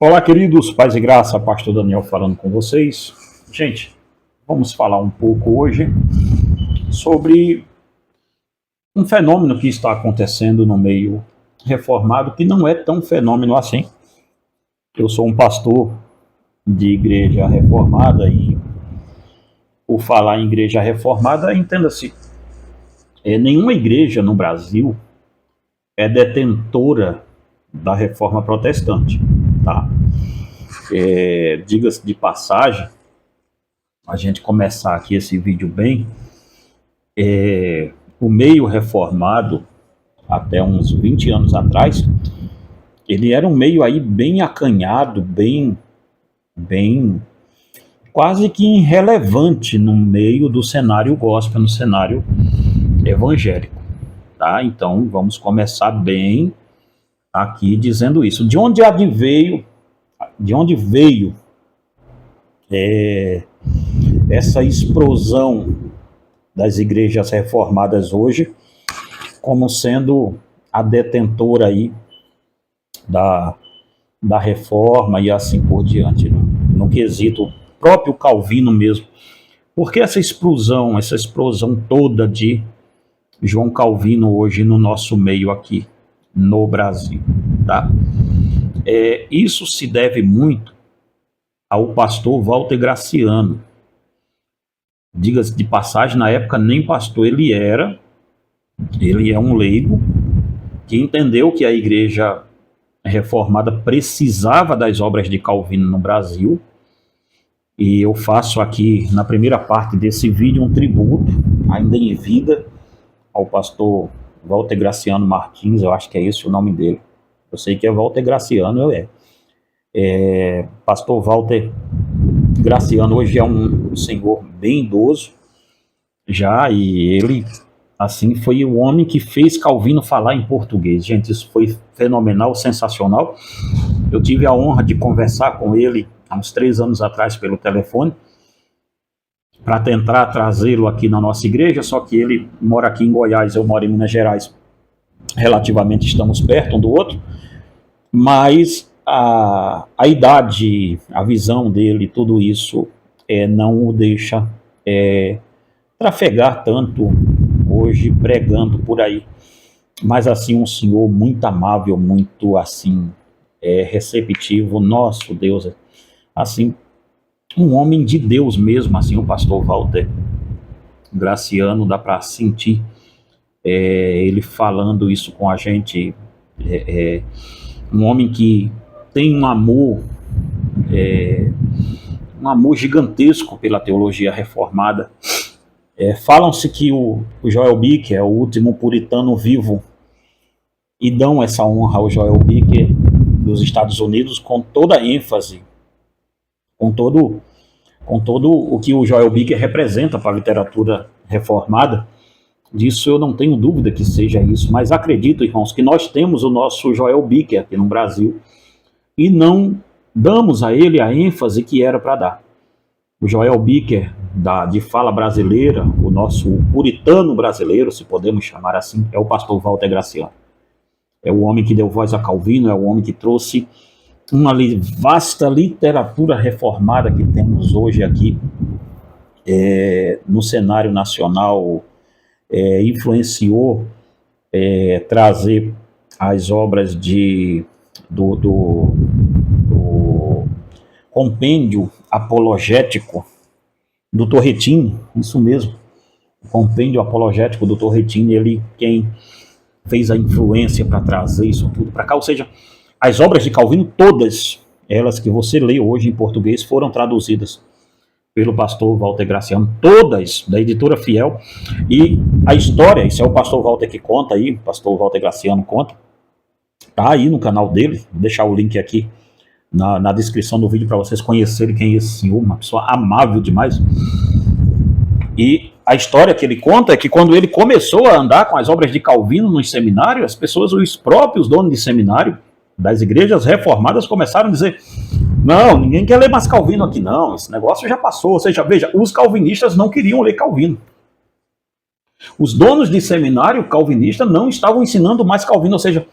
Olá, queridos, paz e graça, Pastor Daniel falando com vocês. Gente, vamos falar um pouco hoje sobre um fenômeno que está acontecendo no meio reformado, que não é tão fenômeno assim. Eu sou um pastor de igreja reformada e, por falar em igreja reformada, entenda-se, nenhuma igreja no Brasil é detentora da reforma protestante, tá? Diga-se de passagem, a gente começar aqui esse vídeo bem, o meio reformado, até uns 20 anos atrás, ele era um meio aí bem acanhado, bem quase que irrelevante no meio do cenário gospel, no cenário evangélico, tá? Então vamos começar bem aqui dizendo isso. De onde veio essa explosão das igrejas reformadas hoje, como sendo a detentora aí da reforma e assim por diante, no quesito próprio Calvino mesmo. Porque essa explosão toda de João Calvino hoje no nosso meio aqui no Brasil, tá? Isso se deve muito ao pastor Walter Graciano. Diga-se de passagem, na época nem pastor ele era, ele é um leigo que entendeu que a igreja reformada precisava das obras de Calvino no Brasil, e eu faço aqui na primeira parte desse vídeo um tributo, ainda em vida, ao pastor Walter Graciano Martins, eu acho que é esse o nome dele, eu sei que é Walter Graciano, pastor Walter Graciano hoje é um senhor bem idoso já, e ele assim foi o homem que fez Calvino falar em português. Gente, isso foi fenomenal, sensacional. Eu tive a honra de conversar com ele há uns 3 anos atrás pelo telefone para tentar trazê-lo aqui na nossa igreja, só que ele mora aqui em Goiás, eu moro em Minas Gerais, relativamente estamos perto um do outro, mas a idade, a visão dele, tudo isso não o deixa trafegar tanto hoje pregando por aí. Mas assim, um senhor muito amável, muito assim, receptivo, nosso Deus, assim, um homem de Deus mesmo, assim, o pastor Walter Graciano, dá para sentir ele falando isso com a gente, um homem que tem um amor gigantesco pela teologia reformada. Falam-se que o Joel Bicker é o último puritano vivo, e dão essa honra ao Joel Bicker dos Estados Unidos com toda a ênfase, com todo o que o Joel Bicker representa para a literatura reformada. Disso eu não tenho dúvida que seja isso, mas acredito, irmãos, que nós temos o nosso Joel Bicker aqui no Brasil e não damos a ele a ênfase que era para dar. O Joel Bicker, de fala brasileira, o nosso puritano brasileiro, se podemos chamar assim, é o pastor Walter Graciano. É o homem que deu voz a Calvino, é o homem que trouxe uma vasta literatura reformada que temos hoje aqui no cenário nacional, influenciou trazer as obras do compêndio apologético do Torretini, isso mesmo, o compêndio apologético do Torretini, ele quem fez a influência para trazer isso tudo para cá, ou seja, as obras de Calvino, todas elas que você lê hoje em português, foram traduzidas pelo pastor Walter Graciano, todas da editora Fiel, e a história, isso é o pastor Walter que conta aí, o pastor Walter Graciano conta, tá aí no canal dele, vou deixar o link aqui na descrição do vídeo para vocês conhecerem quem é esse senhor, uma pessoa amável demais. E a história que ele conta é que quando ele começou a andar com as obras de Calvino nos seminários, as pessoas, os próprios donos de seminário das igrejas reformadas começaram a dizer: não, ninguém quer ler mais Calvino aqui não, esse negócio já passou. Ou seja, veja, os calvinistas não queriam ler Calvino. Os donos de seminário calvinista não estavam ensinando mais Calvino, ou seja,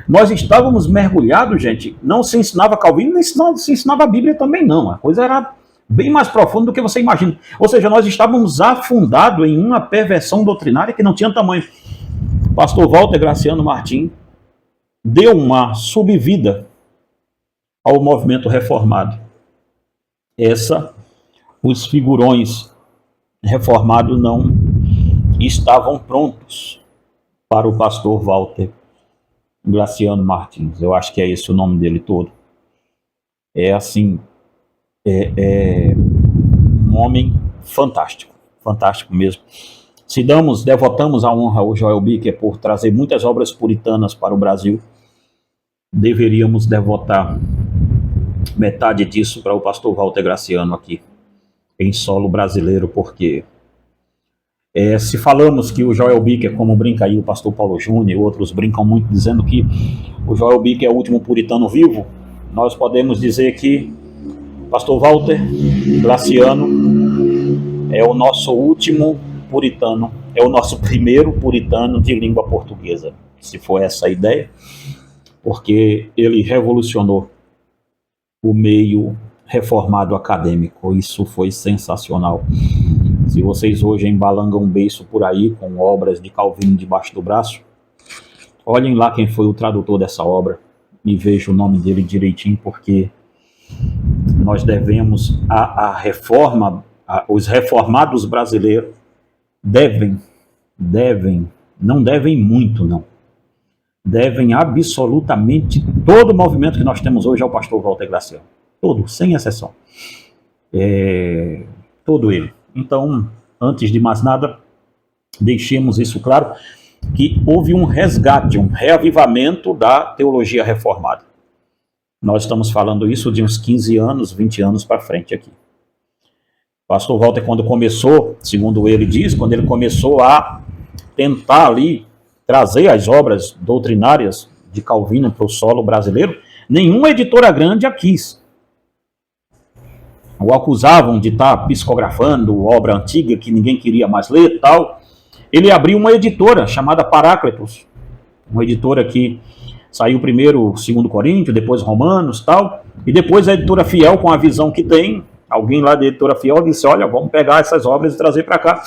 Nós estávamos mergulhados, gente, não se ensinava Calvino, nem se ensinava a Bíblia também não, a coisa era bem mais profunda do que você imagina. Ou seja, nós estávamos afundados em uma perversão doutrinária que não tinha tamanho. O pastor Walter Graciano Martim deu uma subvida ao movimento reformado. Os figurões reformados não estavam prontos para o pastor Walter Graciano Martins. Eu acho que é esse o nome dele todo. É assim, um homem fantástico, fantástico mesmo. Se devotamos a honra ao Joel Bicker por trazer muitas obras puritanas para o Brasil, deveríamos devotar metade disso para o pastor Walter Graciano aqui, em solo brasileiro, porque se falamos que o Joel Bicker, como brinca aí o pastor Paulo Júnior e outros brincam muito dizendo que o Joel Bicker é o último puritano vivo, nós podemos dizer que o pastor Walter Graciano é o nosso último puritano, é o nosso primeiro puritano de língua portuguesa, se for essa a ideia, porque ele revolucionou o meio reformado acadêmico. Isso foi sensacional. Se vocês hoje embalangam um beiço por aí com obras de Calvino debaixo do braço, olhem lá quem foi o tradutor dessa obra e vejam o nome dele direitinho, porque nós devemos a reforma, os reformados brasileiros não devem muito, não. Devem absolutamente todo o movimento que nós temos hoje ao pastor Walter Graciano. Todo, sem exceção. Todo ele. Então, antes de mais nada, deixemos isso claro, que houve um resgate, um reavivamento da teologia reformada. Nós estamos falando isso de uns 15 anos, 20 anos para frente aqui. O pastor Walter, quando começou, segundo ele diz, quando ele começou a tentar ali trazer as obras doutrinárias de Calvino para o solo brasileiro, nenhuma editora grande a quis. O acusavam de estar psicografando obra antiga que ninguém queria mais ler e tal. Ele abriu uma editora chamada Paráclitos, uma editora que saiu primeiro 2 Coríntios, depois Romanos e tal, e depois a editora Fiel, com a visão que tem, alguém lá da editora Fiel disse, olha, vamos pegar essas obras e trazer para cá.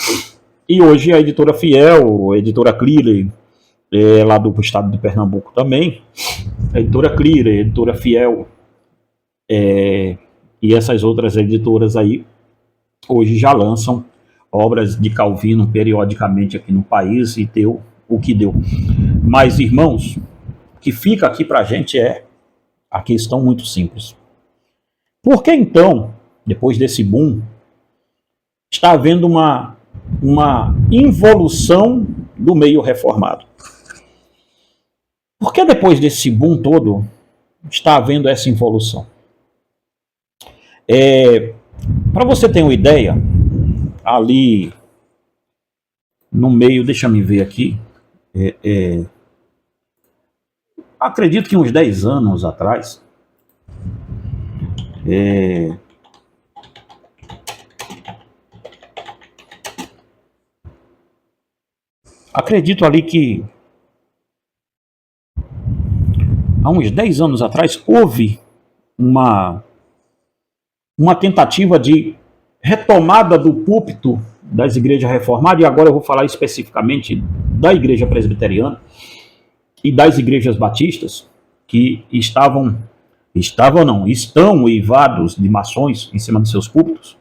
E hoje a editora Fiel, a editora Clear, lá do estado de Pernambuco também, a editora Clear, a editora Fiel, e essas outras editoras aí, hoje já lançam obras de Calvino periodicamente aqui no país e deu o que deu. Mas, irmãos, o que fica aqui para a gente é a questão muito simples. Por que então, depois desse boom, está havendo uma involução do meio reformado? Por que depois desse boom todo está havendo essa involução? Para você ter uma ideia, ali no meio, deixa eu ver aqui, acredito que uns 10 anos atrás, acredito ali que há uns 10 anos atrás houve uma tentativa de retomada do púlpito das igrejas reformadas, e agora eu vou falar especificamente da igreja presbiteriana e das igrejas batistas, que estão uivados de maçons em cima de seus púlpitos.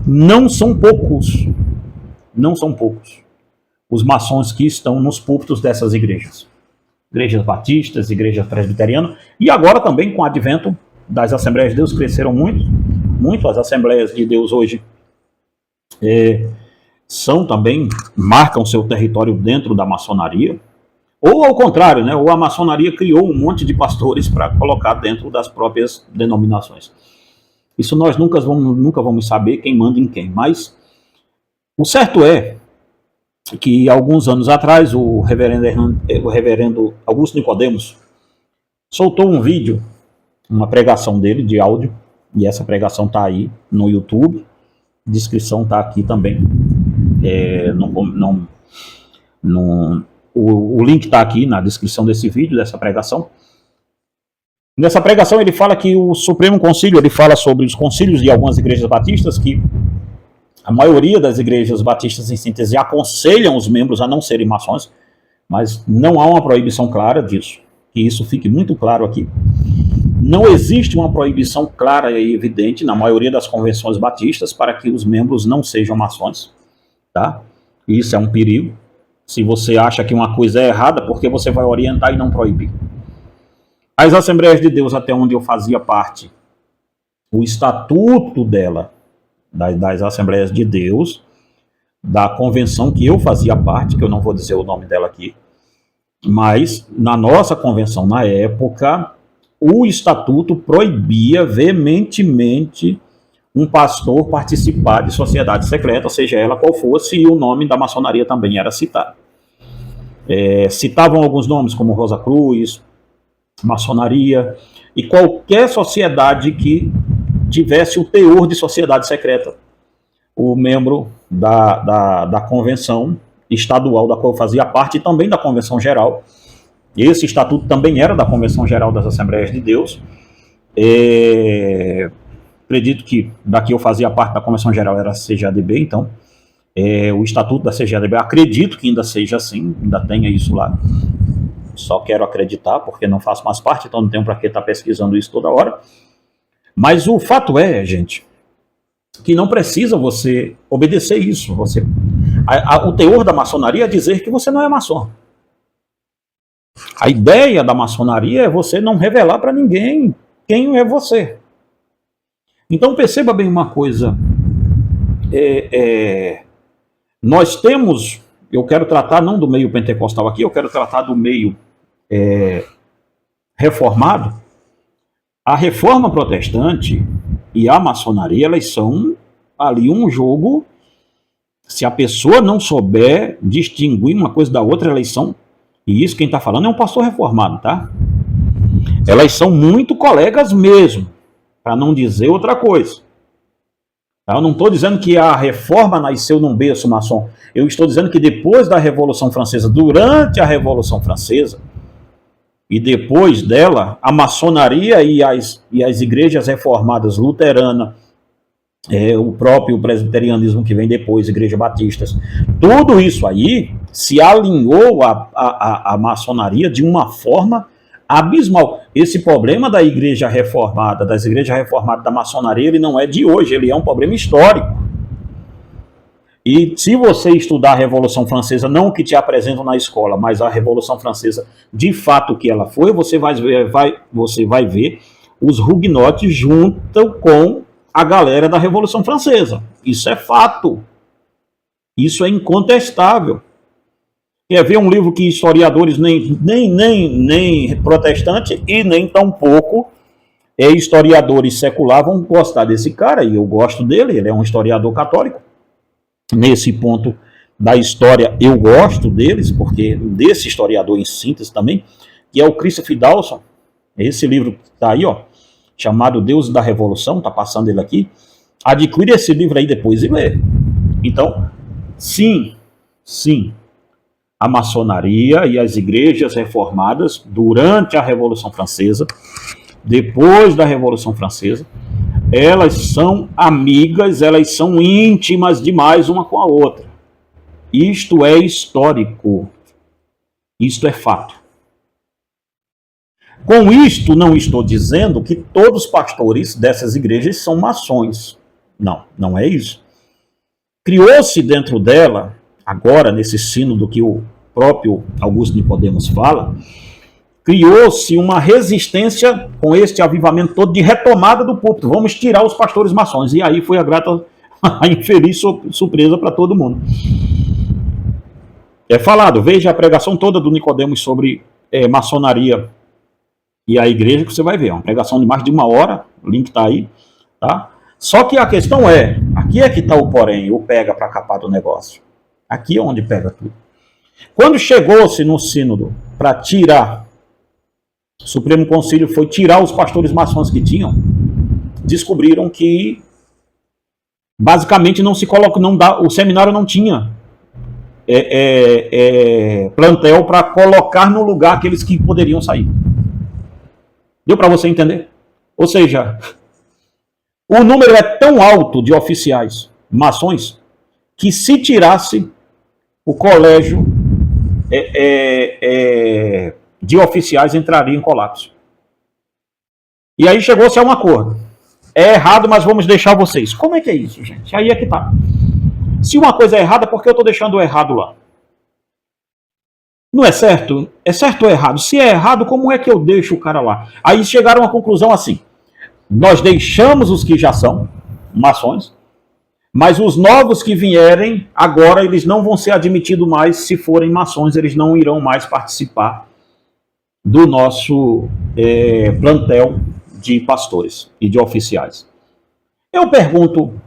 Não são poucos os maçons que estão nos púlpitos dessas igrejas batistas, igrejas presbiterianas, e agora também com o advento das Assembleias de Deus, cresceram muito as Assembleias de Deus hoje, marcam seu território dentro da maçonaria, ou ao contrário, né, ou a maçonaria criou um monte de pastores para colocar dentro das próprias denominações. Isso nós nunca vamos saber quem manda em quem, mas o certo é que alguns anos atrás o reverendo Augusto Nicodemos soltou um vídeo, uma pregação dele de áudio, e essa pregação está aí no YouTube, a descrição está aqui também, o link está aqui na descrição desse vídeo, dessa pregação. Nessa pregação ele fala que o Supremo Concílio, ele fala sobre os concílios de algumas igrejas batistas, que a maioria das igrejas batistas, em síntese, aconselham os membros a não serem maçons, mas não há uma proibição clara disso. Que isso fique muito claro aqui. Não existe uma proibição clara e evidente na maioria das convenções batistas para que os membros não sejam maçons, tá? Isso é um perigo. Se você acha que uma coisa é errada, porque você vai orientar e não proibir. As Assembleias de Deus, até onde eu fazia parte, o estatuto dela, das Assembleias de Deus, da convenção que eu fazia parte, que eu não vou dizer o nome dela aqui, mas na nossa convenção, na época, o estatuto proibia veementemente um pastor participar de sociedade secreta, seja ela qual fosse, e o nome da maçonaria também era citado. Citavam alguns nomes como Rosa Cruz, maçonaria, e qualquer sociedade que tivesse o teor de sociedade secreta. O membro da convenção estadual da qual eu fazia parte, e também da convenção geral. Esse estatuto também era da Convenção Geral das Assembleias de Deus. Acredito que daqui eu fazia parte da Convenção Geral era a CGADB, então o estatuto da CGADB, acredito que ainda seja assim, ainda tenha isso lá. Só quero acreditar, porque não faço mais parte, então não tenho para que estar pesquisando isso toda hora. Mas o fato é, gente, que não precisa você obedecer isso. O teor da maçonaria é dizer que você não é maçom. A ideia da maçonaria é você não revelar para ninguém quem é você. Então perceba bem uma coisa. Nós temos, eu quero tratar não do meio pentecostal aqui, eu quero tratar do meio reformado. A reforma protestante e a maçonaria, elas são ali um jogo. Se a pessoa não souber distinguir uma coisa da outra, elas são, e isso quem está falando é um pastor reformado, tá? Elas são muito colegas mesmo, para não dizer outra coisa. Eu não estou dizendo que a reforma nasceu num berço maçom. Eu estou dizendo que depois da Revolução Francesa, durante a Revolução Francesa, e depois dela, a maçonaria e as igrejas reformadas luterana, o próprio presbiterianismo que vem depois, igreja batistas, tudo isso aí se alinhou à maçonaria de uma forma abismal. Esse problema da igreja reformada, das igrejas reformadas da maçonaria, ele não é de hoje, ele é um problema histórico. E se você estudar a Revolução Francesa, não o que te apresentam na escola, mas a Revolução Francesa, de fato que ela foi, você vai ver os huguenotes junto com a galera da Revolução Francesa. Isso é fato. Isso é incontestável. Quer ver um livro que historiadores nem protestantes e nem tampouco historiadores seculares vão gostar desse cara, e eu gosto dele, ele é um historiador católico. Nesse ponto da história eu gosto deles, porque desse historiador em síntese também, que é o Christopher Dawson. Esse livro que está aí, ó, chamado Deus da Revolução, está passando ele aqui. Adquire esse livro aí depois e lê. Então, sim, a maçonaria e as igrejas reformadas, durante a Revolução Francesa, depois da Revolução Francesa, elas são amigas, elas são íntimas demais uma com a outra. Isto é histórico. Isto é fato. Com isto, não estou dizendo que todos os pastores dessas igrejas são maçons. Não, não é isso. Criou-se dentro dela, agora nesse sínodo que o próprio Augusto Nicodemos fala, criou-se uma resistência com este avivamento todo de retomada do púlpito. Vamos tirar os pastores maçons. E aí foi a grata, a infeliz surpresa para todo mundo. É falado, veja a pregação toda do Nicodemos sobre maçonaria e a igreja, que você vai ver. É uma pregação de mais de 1 hora, o link está aí. Tá? Só que a questão aqui é que está o porém, o pega para capar do negócio. Aqui é onde pega tudo. Quando chegou-se no sínodo para tirar, o Supremo Concílio foi tirar os pastores maçons que tinham, descobriram que basicamente não se coloca, o seminário não tinha plantel para colocar no lugar aqueles que poderiam sair. Deu para você entender? Ou seja, o número é tão alto de oficiais maçons que se tirasse o colégio de oficiais entraria em colapso. E aí chegou-se a um acordo. É errado, mas vamos deixar vocês. Como é que é isso, gente? Aí é que tá. Se uma coisa é errada, por que eu estou deixando o errado lá? Não é certo? É certo ou errado? Se é errado, como é que eu deixo o cara lá? Aí chegaram à conclusão assim. Nós deixamos os que já são maçons, mas os novos que vierem, agora eles não vão ser admitidos mais. Se forem maçons, eles não irão mais participar do nosso plantel de pastores e de oficiais. Eu pergunto,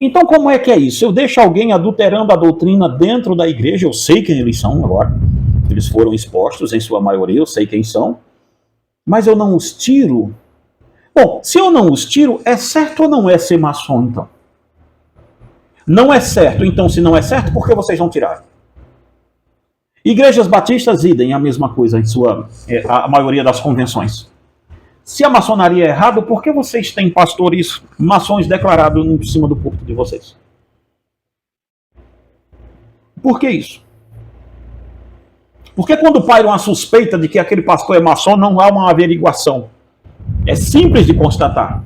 então como é que é isso? Eu deixo alguém adulterando a doutrina dentro da igreja, eu sei quem eles são agora, eles foram expostos em sua maioria, eu sei quem são, mas eu não os tiro. Bom, se eu não os tiro, é certo ou não é ser maçom então? Não é certo, então se não é certo, por que vocês não tiraram? Igrejas batistas, idem, a mesma coisa em a maioria das convenções. Se a maçonaria é errada, por que vocês têm pastores maçons declarados em cima do púlpito de vocês? Por que isso? Porque quando paira uma suspeita de que aquele pastor é maçom, não há uma averiguação. É simples de constatar.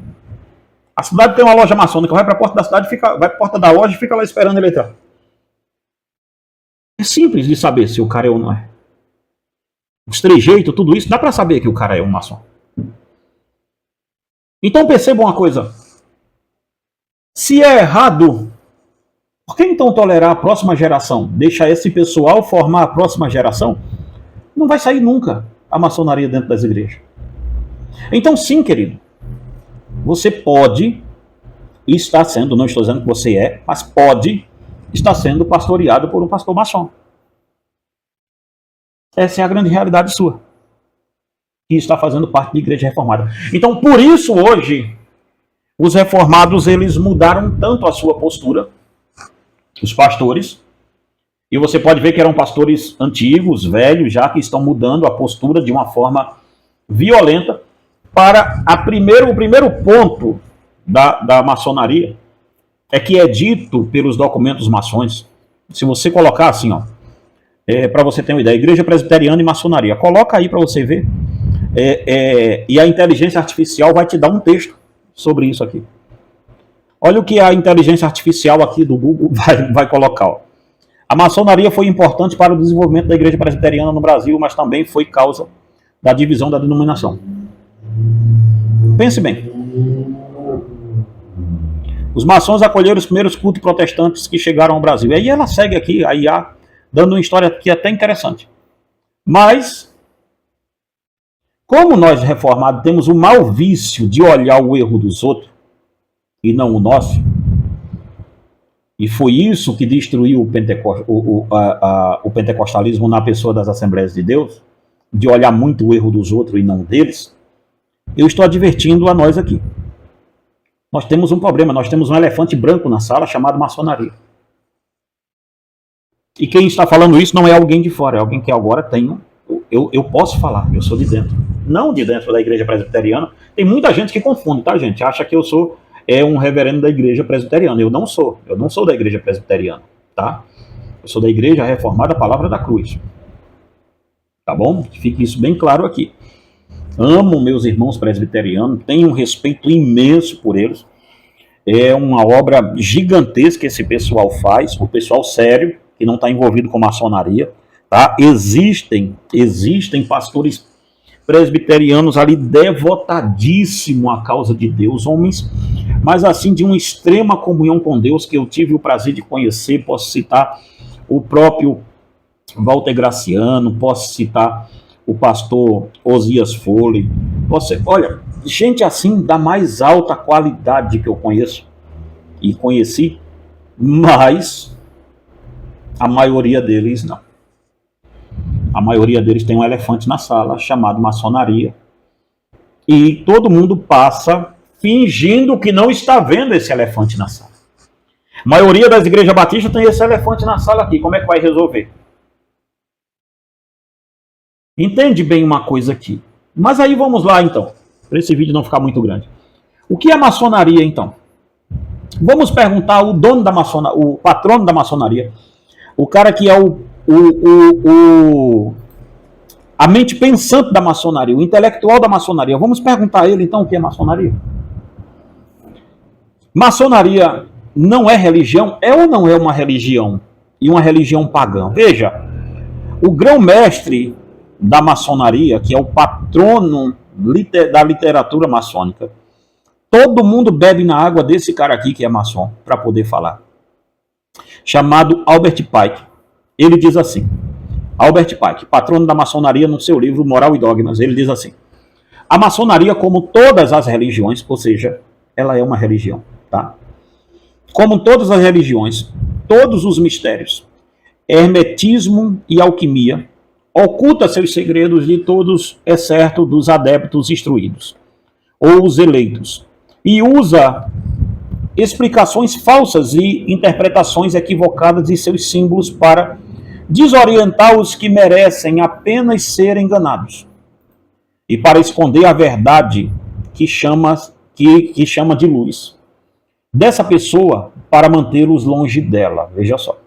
A cidade tem uma loja maçônica, vai para a porta da cidade, vai para a porta da loja e fica lá esperando ele entrar. É simples de saber se o cara é ou não é. Os trejeitos, tudo isso, dá para saber que o cara é um maçom. Então percebam uma coisa. Se é errado, por que então tolerar a próxima geração? Deixa esse pessoal formar a próxima geração? Não vai sair nunca a maçonaria dentro das igrejas. Então sim, querido, você pode estar sendo, não estou dizendo que você é, mas pode estar sendo pastoreado por um pastor maçom. Essa é a grande realidade sua. Que está fazendo parte da igreja reformada. Então, por isso, hoje, os reformados, eles mudaram tanto a sua postura, os pastores, e você pode ver que eram pastores antigos, velhos, já que estão mudando a postura de uma forma violenta para o primeiro ponto da maçonaria, é que é dito pelos documentos maçons. Se você colocar assim, ó, para você ter uma ideia, Igreja Presbiteriana e Maçonaria, coloca aí para você ver. E a inteligência artificial vai te dar um texto sobre isso aqui. Olha o que a inteligência artificial aqui do Google vai colocar. Ó. A maçonaria foi importante para o desenvolvimento da igreja presbiteriana no Brasil, mas também foi causa da divisão da denominação. Pense bem. Os maçons acolheram os primeiros cultos protestantes que chegaram ao Brasil. E aí ela segue aqui, a IA, dando uma história que é até interessante. Mas como nós reformados temos o mau vício de olhar o erro dos outros e não o nosso, e foi isso que destruiu o pentecostalismo na pessoa das Assembleias de Deus, de olhar muito o erro dos outros e não deles, eu estou advertindo a nós aqui. Nós temos um problema, nós temos um elefante branco na sala chamado maçonaria. E quem está falando isso não é alguém de fora, é alguém que agora tem... Eu posso falar, eu sou de dentro. Não de dentro da igreja presbiteriana. Tem muita gente que confunde, tá, gente? Acha que eu sou um reverendo da igreja presbiteriana. Eu não sou da igreja presbiteriana, tá? Eu sou da igreja reformada Palavra da Cruz. Tá bom? Fique isso bem claro aqui. Amo meus irmãos presbiterianos, tenho um respeito imenso por eles. É uma obra gigantesca que esse pessoal faz, o pessoal sério, que não está envolvido com maçonaria. Tá? Existem pastores presbiterianos ali devotadíssimos à causa de Deus, homens, mas assim de uma extrema comunhão com Deus, que eu tive o prazer de conhecer. Posso citar o próprio Walter Graciano, posso citar o pastor Osias Foley, olha, gente assim da mais alta qualidade que eu conheço e conheci, mas a maioria deles não. A maioria deles tem um elefante na sala, chamado maçonaria. E todo mundo passa fingindo que não está vendo esse elefante na sala. A maioria das igrejas batistas tem esse elefante na sala aqui. Como é que vai resolver? Entende bem uma coisa aqui. Mas aí vamos lá, então. Para esse vídeo não ficar muito grande. O que é maçonaria, então? Vamos perguntar ao dono da maçonaria, o patrono da maçonaria, o cara que é a mente pensante da maçonaria, o intelectual da maçonaria. Vamos perguntar a ele, então, o que é maçonaria? Maçonaria não é religião? É ou não é uma religião? E uma religião pagã? Veja, o grão-mestre da maçonaria, que é o patrono da literatura maçônica, todo mundo bebe na água desse cara aqui, que é maçom, para poder falar. Chamado Albert Pike. Ele diz assim, Albert Pike, patrono da maçonaria, no seu livro Moral e Dogmas, ele diz assim: a maçonaria, como todas as religiões, ou seja, ela é uma religião, tá? Como todas as religiões, todos os mistérios, hermetismo e alquimia, oculta seus segredos de todos, exceto dos adeptos instruídos, ou os eleitos, e usa explicações falsas e interpretações equivocadas de seus símbolos para desorientar os que merecem apenas ser enganados, e para esconder a verdade que chama de luz dessa pessoa para mantê-los longe dela. Veja só.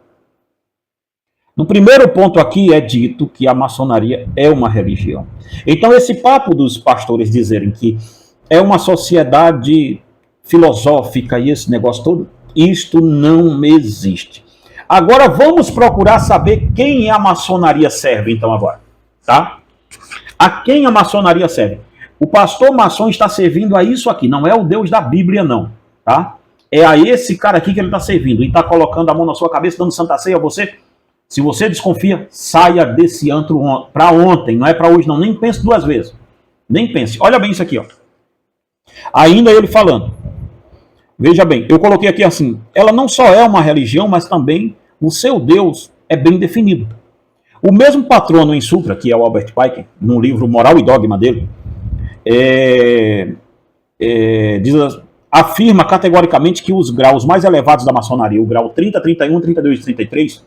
No primeiro ponto aqui é dito que a maçonaria é uma religião. Então esse papo dos pastores dizerem que é uma sociedade filosófica e esse negócio todo, isto não existe. Agora vamos procurar saber quem a maçonaria serve, então, agora. Tá? A quem a maçonaria serve? O pastor maçom está servindo a isso aqui, não é o Deus da Bíblia, não. Tá? É a esse cara aqui que ele está servindo. E está colocando a mão na sua cabeça, dando santa ceia a você. Se você desconfia, saia desse antro para ontem, não é para hoje, não. Nem pense duas vezes. Nem pense. Olha bem isso aqui, ó. Ainda ele falando. Veja bem, eu coloquei aqui assim, ela não só é uma religião, mas também o seu Deus é bem definido. O mesmo patrono em Sutra, que é o Albert Pike, no livro Moral e Dogma dele, afirma categoricamente que os graus mais elevados da maçonaria, o grau 30, 31, 32 e 33,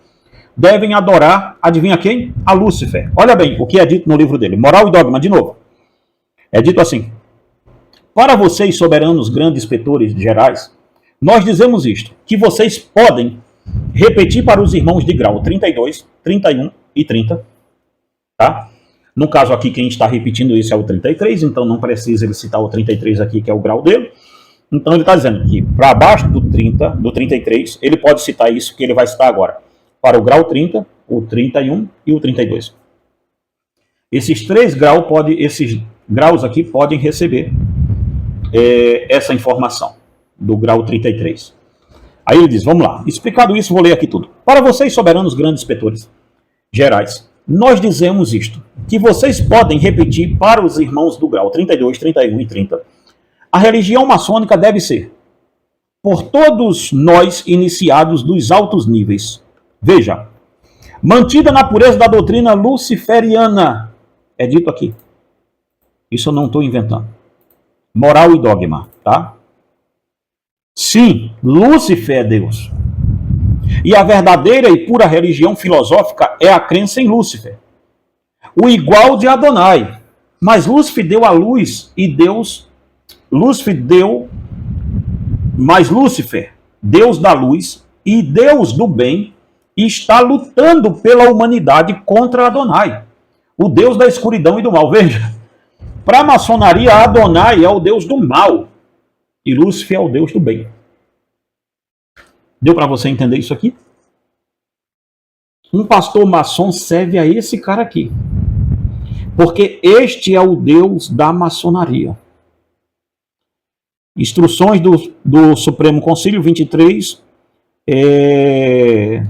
devem adorar, adivinha quem? A Lúcifer. Olha bem o que é dito no livro dele, Moral e Dogma, de novo. É dito assim: para vocês, soberanos grandes petores gerais, nós dizemos isto, que vocês podem repetir para os irmãos de grau 32, 31 e 30, tá? No caso aqui, quem está repetindo isso é o 33, então não precisa ele citar o 33 aqui, que é o grau dele. Então ele está dizendo que para baixo do 30, do 33, ele pode citar isso que ele vai citar agora. Para o grau 30, o 31 e o 32. Esses graus aqui podem receber essa informação do grau 33. Aí ele diz, vamos lá, explicado isso, vou ler aqui tudo. Para vocês, soberanos grandes petores gerais, nós dizemos isto, que vocês podem repetir para os irmãos do grau 32, 31 e 30. A religião maçônica deve ser, por todos nós iniciados dos altos níveis, veja, mantida na pureza da doutrina luciferiana, é dito aqui. Isso eu não estou inventando. Moral e Dogma, tá? Sim, Lúcifer é Deus. E a verdadeira e pura religião filosófica é a crença em Lúcifer, o igual de Adonai. Mas Lúcifer deu a luz e mas Lúcifer, Deus da luz e Deus do bem, está lutando pela humanidade contra Adonai, o Deus da escuridão e do mal. Veja, para a maçonaria, Adonai é o Deus do mal e Lúcifer é o Deus do bem. Deu para você entender isso aqui? Um pastor maçom serve a esse cara aqui, porque este é o Deus da maçonaria. Instruções do Supremo Concílio 23,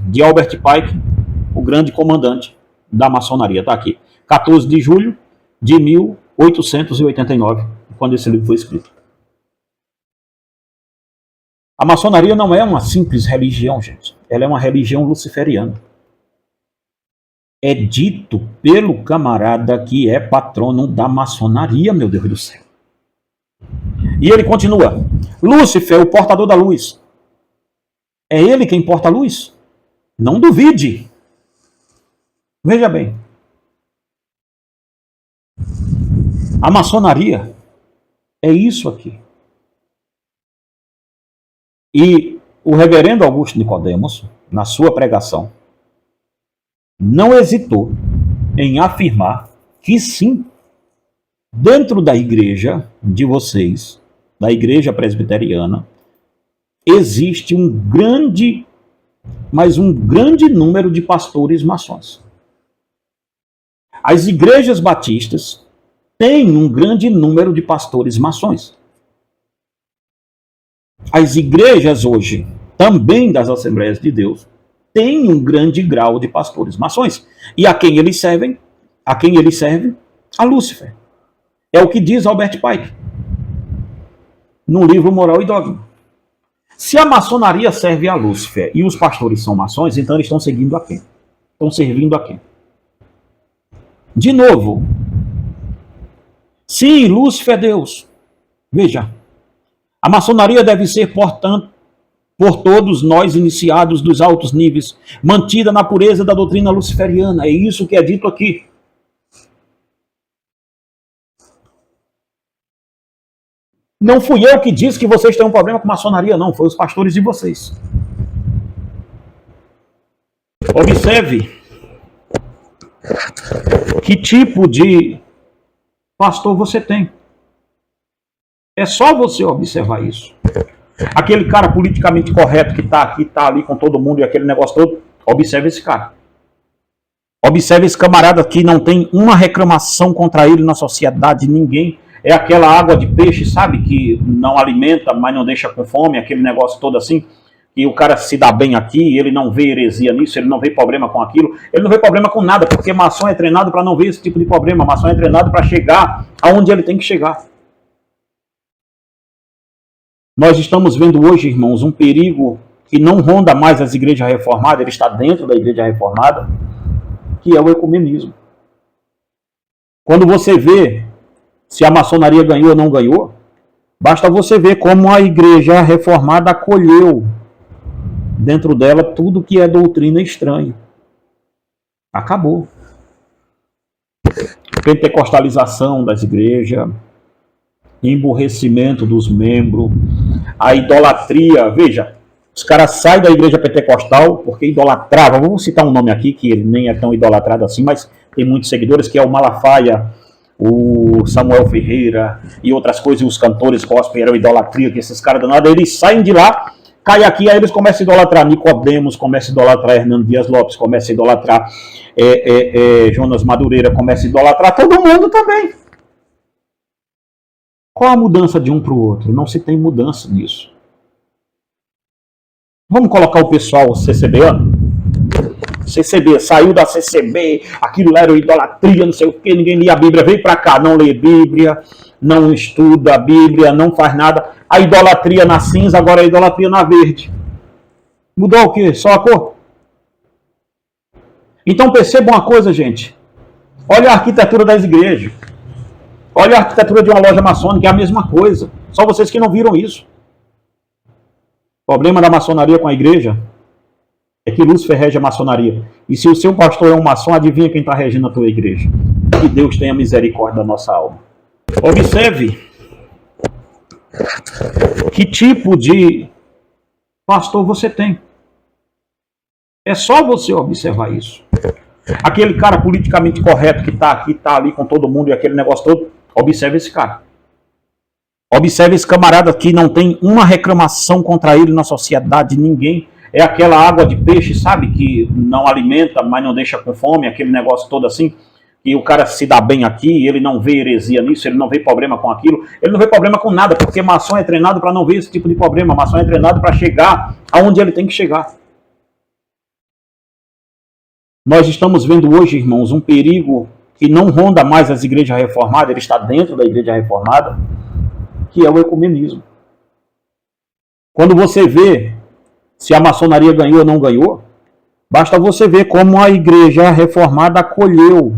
de Albert Pike, o grande comandante da maçonaria. Está aqui, 14 de julho de 1889, quando esse livro foi escrito. A maçonaria não é uma simples religião, gente. Ela é uma religião luciferiana. É dito pelo camarada que é patrono da maçonaria, meu Deus do céu. E ele continua. Lúcifer, o portador da luz, É ele quem porta a luz. Não duvide. Veja bem. A maçonaria é isso aqui. E o reverendo Augusto Nicodemos, na sua pregação, não hesitou em afirmar que sim, dentro da igreja de vocês, da igreja presbiteriana, existe um grande número de pastores maçons. As igrejas batistas têm um grande número de pastores maçons. As igrejas hoje, também das Assembleias de Deus, têm um grande grau de pastores maçons. E a quem eles servem? A quem eles servem? A Lúcifer. É o que diz Albert Pike no livro Moral e Dogma. Se a maçonaria serve a Lúcifer e os pastores são maçons, então eles estão seguindo a quem? Estão servindo a quem? De novo, sim, Lúcifer é Deus. Veja, a maçonaria deve ser, portanto, por todos nós iniciados dos altos níveis, mantida na pureza da doutrina luciferiana. É isso que é dito aqui. Não fui eu que disse que vocês têm um problema com maçonaria, não. Foi os pastores de vocês. Observe que tipo de pastor você tem. É só você observar isso. Aquele cara politicamente correto que está aqui, está ali com todo mundo e aquele negócio todo, observe esse cara. Observe esse camarada que não tem uma reclamação contra ele na sociedade, ninguém. É aquela água de peixe, sabe? Que não alimenta, mas não deixa com fome, aquele negócio todo assim. E o cara se dá bem aqui, ele não vê heresia nisso, ele não vê problema com aquilo, ele não vê problema com nada, porque maçom é treinado para não ver esse tipo de problema, maçom é treinado para chegar aonde ele tem que chegar. Nós estamos vendo hoje, irmãos, um perigo que não ronda mais as igrejas reformadas, ele está dentro da igreja reformada, que é o ecumenismo. Quando você vê se a maçonaria ganhou ou não ganhou, basta você ver como a igreja reformada acolheu dentro dela tudo que é doutrina estranha. Acabou. Pentecostalização das igrejas, emburrecimento dos membros, a idolatria. Veja, os caras saem da igreja pentecostal porque idolatravam. Vamos citar um nome aqui que ele nem é tão idolatrado assim, mas tem muitos seguidores, que é o Malafaia, o Samuel Ferreira e outras coisas, e os cantores gospel eram idolatria, que esses caras danados, eles saem de lá, caem aqui, aí eles começam a idolatrar Nicodemos, começam a idolatrar Hernando Dias Lopes, começam a idolatrar Jonas Madureira, começam a idolatrar todo mundo também. Qual a mudança de um para o outro? Não se tem mudança nisso. Vamos colocar o pessoal CCBano? CCB, saiu da CCB, aquilo era idolatria, não sei o que, ninguém lia a Bíblia, veio para cá, não lê Bíblia, não estuda a Bíblia, não faz nada. A idolatria na cinza, agora a idolatria na verde. Mudou o quê? Só a cor? Então percebam uma coisa, gente. Olha a arquitetura das igrejas. Olha a arquitetura de uma loja maçônica, é a mesma coisa. Só vocês que não viram isso. O problema da maçonaria com a igreja é que Lúcifer rege a maçonaria. E se o seu pastor é um maçom, adivinha quem está regendo a tua igreja. Que Deus tenha misericórdia da nossa alma. Observe que tipo de pastor você tem. É só você observar isso. Aquele cara politicamente correto que está aqui, está ali com todo mundo e aquele negócio todo, observe esse cara. Observe esse camarada que não tem uma reclamação contra ele na sociedade, ninguém. É aquela água de peixe, sabe? Que não alimenta, mas não deixa com fome, aquele negócio todo assim. E o cara se dá bem aqui, ele não vê heresia nisso, ele não vê problema com aquilo, ele não vê problema com nada, porque maçom é treinado para não ver esse tipo de problema, maçom é treinado para chegar aonde ele tem que chegar. Nós estamos vendo hoje, irmãos, um perigo que não ronda mais as igrejas reformadas, ele está dentro da igreja reformada, que é o ecumenismo. Quando você vê se a maçonaria ganhou ou não ganhou, basta você ver como a igreja reformada acolheu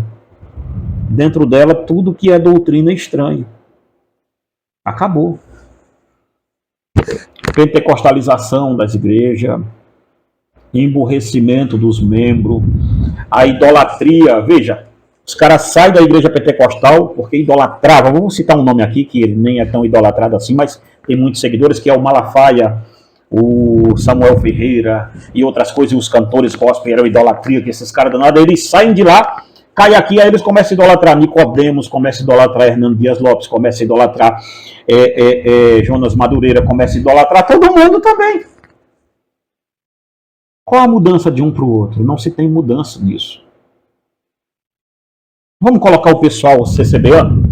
dentro dela tudo que é doutrina estranha. Acabou. Pentecostalização das igrejas, emburrecimento dos membros, a idolatria. Veja, os caras saem da igreja pentecostal porque idolatravam. Vamos citar um nome aqui que ele nem é tão idolatrado assim, mas tem muitos seguidores, que é o Malafaia, o Samuel Ferreira e outras coisas, e os cantores gospel eram idolatria, que esses caras danados, eles saem de lá, caem aqui, aí eles começam a idolatrar Nicodemos, começam a idolatrar Hernando Dias Lopes, começam a idolatrar Jonas Madureira, começam a idolatrar todo mundo também. Qual a mudança de um para o outro? Não se tem mudança nisso. Vamos colocar o pessoal CCBano?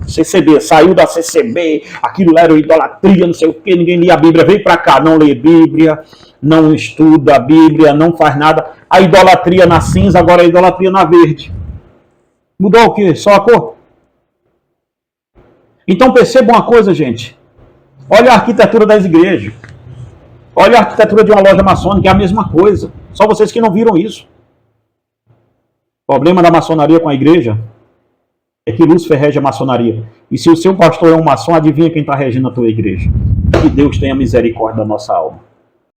CCB, saiu da CCB, aquilo era idolatria, não sei o que, ninguém lia a Bíblia, veio para cá, não lê Bíblia, não estuda a Bíblia, não faz nada. A idolatria na cinza, agora a idolatria na verde. Mudou o quê? Só a cor? Então percebam uma coisa, gente. Olha a arquitetura das igrejas. Olha a arquitetura de uma loja maçônica, é a mesma coisa. Só vocês que não viram isso. O problema da maçonaria com a igreja é que Lúcifer rege a maçonaria. E se o seu pastor é um maçom, adivinha quem está regendo a tua igreja? Que Deus tenha misericórdia da nossa alma.